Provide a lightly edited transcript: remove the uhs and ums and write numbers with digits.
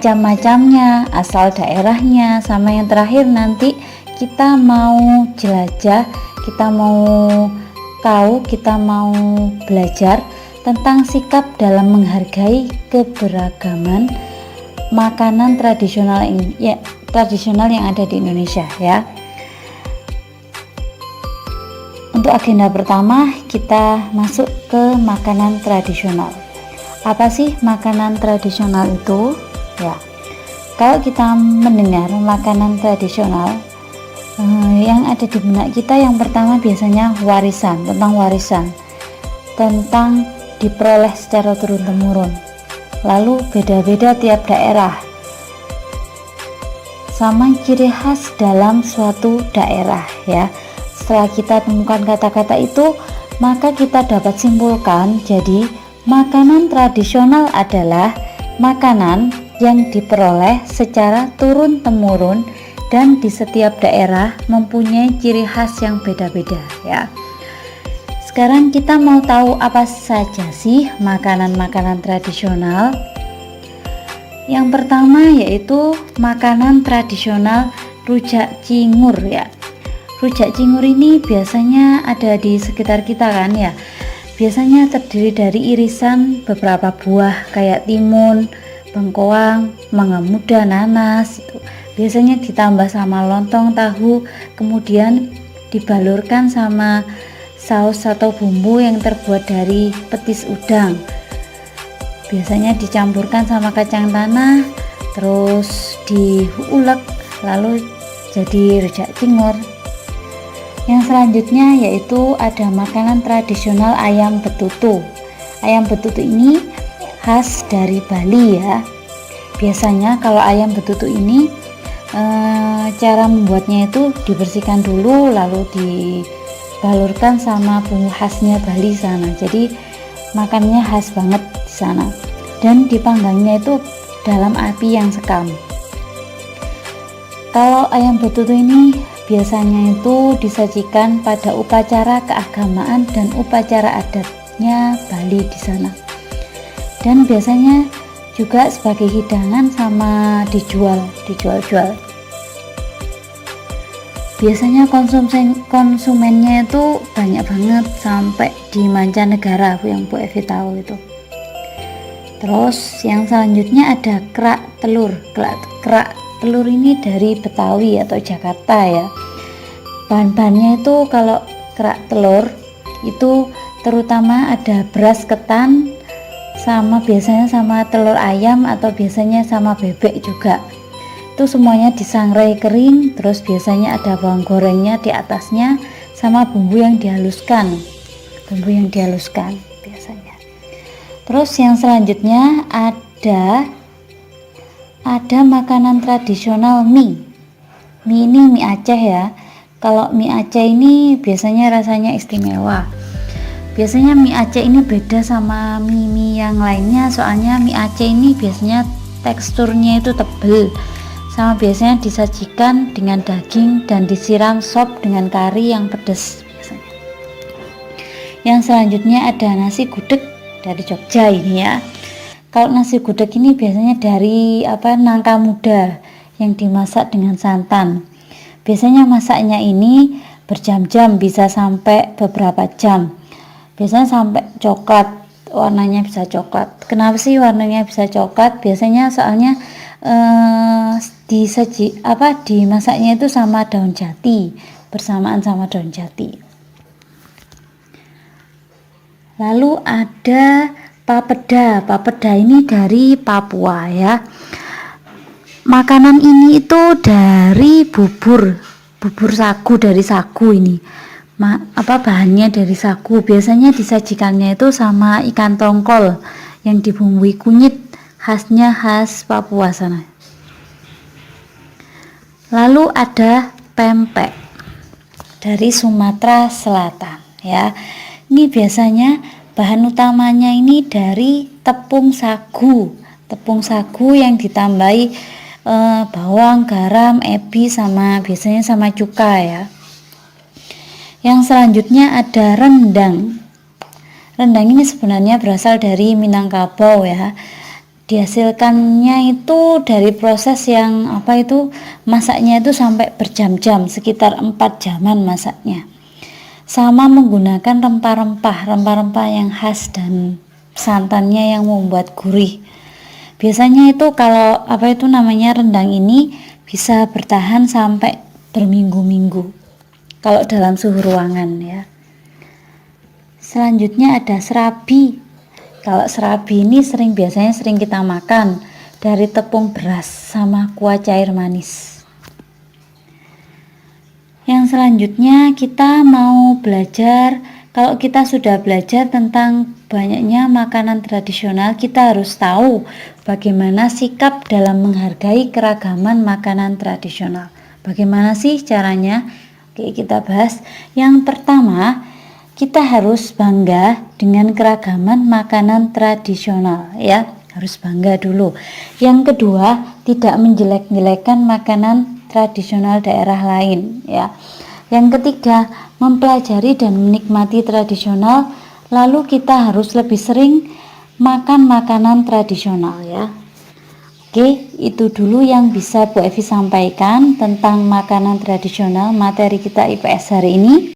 macam-macamnya, asal daerahnya, sama yang terakhir nanti kita mau jelajah, kita mau tahu, kita mau belajar tentang sikap dalam menghargai keberagaman makanan tradisional yang ada di Indonesia ya. Untuk agenda pertama kita masuk ke makanan tradisional. Apa sih makanan tradisional itu? Ya, kalau kita mendengar makanan tradisional, yang ada di benak kita yang pertama biasanya warisan, tentang diperoleh secara turun-temurun. Lalu beda-beda tiap daerah, sama ciri khas dalam suatu daerah ya. Setelah kita temukan kata-kata itu, maka kita dapat simpulkan jadi makanan tradisional adalah makanan yang diperoleh secara turun-temurun dan di setiap daerah mempunyai ciri khas yang beda-beda ya. Sekarang kita mau tahu apa saja sih makanan-makanan tradisional. Yang pertama yaitu makanan tradisional rujak cingur ya. Rujak cingur ini biasanya ada di sekitar kita kan ya. Biasanya terdiri dari irisan beberapa buah kayak timun, bengkoang, mangga muda, nanas itu. Biasanya ditambah sama lontong tahu, kemudian dibalurkan sama saus atau bumbu yang terbuat dari petis udang. Biasanya dicampurkan sama kacang tanah, terus diulek, lalu jadi rujak cingur. Yang selanjutnya yaitu ada makanan tradisional ayam betutu. Ayam betutu ini khas dari Bali ya. Biasanya kalau ayam betutu ini cara membuatnya itu dibersihkan dulu, lalu dibalurkan sama bumbu khasnya Bali sana. Jadi makannya khas banget di sana. Dan dipanggangnya itu dalam api yang sekam. Kalau ayam betutu ini biasanya itu disajikan pada upacara keagamaan dan upacara adatnya Bali di sana. Dan biasanya juga sebagai hidangan sama dijual-jual. Biasanya konsumennya itu banyak banget sampai di mancanegara yang Bu Evi tahu itu. Terus yang selanjutnya ada kerak telur. Kerak telur ini dari Betawi atau Jakarta ya. Bahan-bahannya itu kalau kerak telur itu terutama ada beras ketan, sama biasanya sama telur ayam atau biasanya sama bebek juga. Itu semuanya disangrai kering, terus biasanya ada bawang gorengnya di atasnya sama bumbu yang dihaluskan biasanya. Terus yang selanjutnya ada makanan tradisional mie ini mie Aceh ya. Kalau mie Aceh ini biasanya rasanya istimewa. Biasanya mie Aceh ini beda sama mie yang lainnya, soalnya mie Aceh ini biasanya teksturnya itu tebal, sama biasanya disajikan dengan daging dan disiram sop dengan kari yang pedas biasanya. Yang selanjutnya ada nasi gudeg dari Jogja ini ya. Kalau nasi gudeg ini biasanya dari nangka muda yang dimasak dengan santan. Biasanya masaknya ini berjam-jam, bisa sampai beberapa jam. Biasanya sampai coklat, warnanya bisa coklat. Kenapa sih warnanya bisa coklat? Biasanya soalnya dimasaknya itu sama daun jati, bersamaan sama daun jati. Lalu ada papeda ini dari Papua ya. Makanan ini itu dari bubur sagu, dari sagu ini. Bahannya dari sagu. Biasanya disajikannya itu sama ikan tongkol yang dibumbui kunyit, khas Papua sana. Lalu ada pempek dari Sumatera Selatan ya. Ini biasanya bahan utamanya ini dari tepung sagu yang ditambahi bawang, garam, ebi sama biasanya sama cuka ya. Yang selanjutnya ada rendang. Rendang ini sebenarnya berasal dari Minangkabau ya. dihasilkannya itu dari proses yang masaknya itu sampai berjam-jam, sekitar 4 jaman masaknya. Sama menggunakan rempah-rempah yang khas dan santannya yang membuat gurih. Biasanya itu kalau rendang ini bisa bertahan sampai berminggu-minggu kalau dalam suhu ruangan ya. Selanjutnya ada serabi. Kalau serabi ini biasanya sering kita makan dari tepung beras sama kuah cair manis. Yang selanjutnya kita mau belajar, kalau kita sudah belajar tentang banyaknya makanan tradisional, kita harus tahu bagaimana sikap dalam menghargai keragaman makanan tradisional. Bagaimana sih caranya? Oke, kita bahas. Yang pertama, kita harus bangga dengan keragaman makanan tradisional ya, harus bangga dulu. Yang kedua, tidak menjelek-jelekan makanan tradisional daerah lain ya. Yang ketiga, mempelajari dan menikmati tradisional, lalu kita harus lebih sering makan makanan tradisional ya. Oke, itu dulu yang bisa Bu Evi sampaikan tentang makanan tradisional materi kita IPS hari ini.